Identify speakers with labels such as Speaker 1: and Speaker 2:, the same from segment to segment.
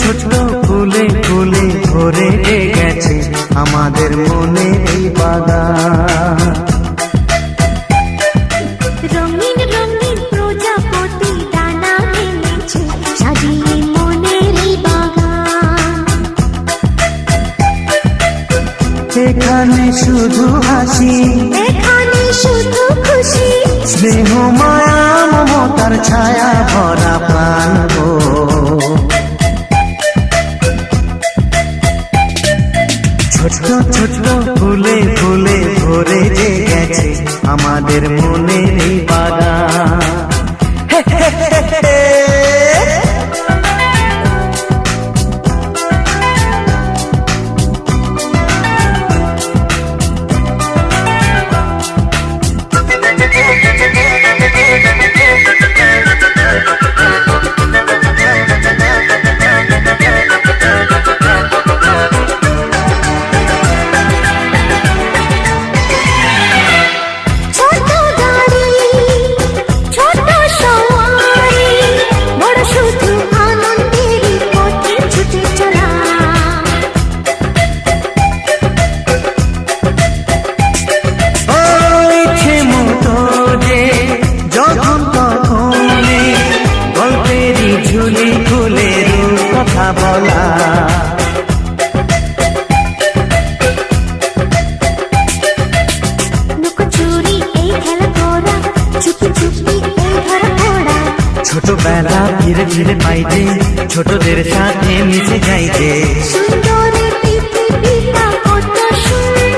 Speaker 1: ছোট ফুলে ফুলে ভরে গেছে আমাদের মনে এই বাগান।
Speaker 2: রঙিন রঙিন প্রজাপতি ডানা মেলেছে সাজিয়ে মনের এই বাগান।
Speaker 1: এখানে শুধু হাসি,
Speaker 2: এখানে শুধু খুশি,
Speaker 1: স্নেহ মায়া মমতার ছায়া ভরা প্রাণ গো। ছোট ছোট ফুলে ফুলে ভরে গেছে আমাদের মনে এই বাগান। ঝুলি ফুলের কথা বলা,
Speaker 2: লুকোচুরি এই খেলা করা, চুপি চুপি এই ধরা পড়া,
Speaker 1: ছোটবেলা ধীরে ধীরে পাইতে ছোটদের সাথে মিশে যাইতে।
Speaker 2: সুন্দরের পৃথিবীটা কত সুন্দর,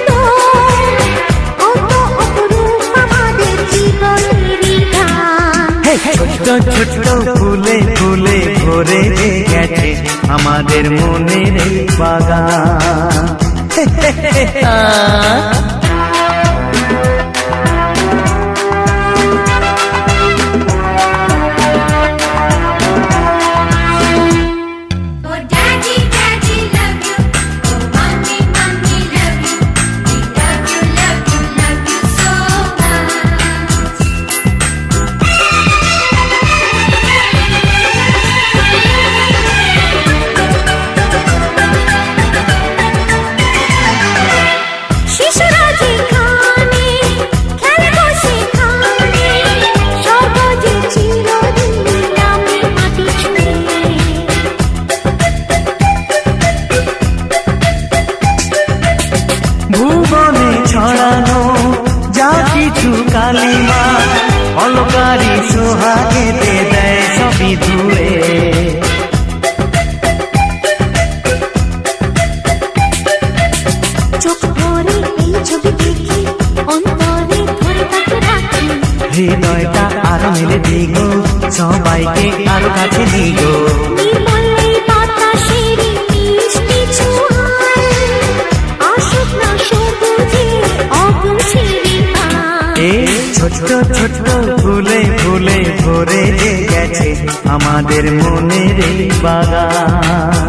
Speaker 2: কত অপরূপ আমাদের জীবনেরই গান।
Speaker 1: ছোট ছোট ফুলে ফুলে ভরে গেছে আমাদের মনের এই বাগান। ভুবনে ছড়ানো যা কিছু কালিমা অলকারি সোহাগেতে দেয় সবই ধুয়ে।
Speaker 2: চোখ ভরে এই ছবি দেখি, অন্তরে ধরে তাকে রাখি,
Speaker 1: হৃদয়টা আরো মেলে দিগো, সবাইকে আরো কাছে দিগো।
Speaker 2: নির্মল বাতাসের মিষ্টি ছোঁয়ায় আসুক না সবুজে অগুছিরি গান।
Speaker 1: এই ছোট ছোট ফুলে ফুলে ভরে গেছে আমাদের মনের এই বাগান।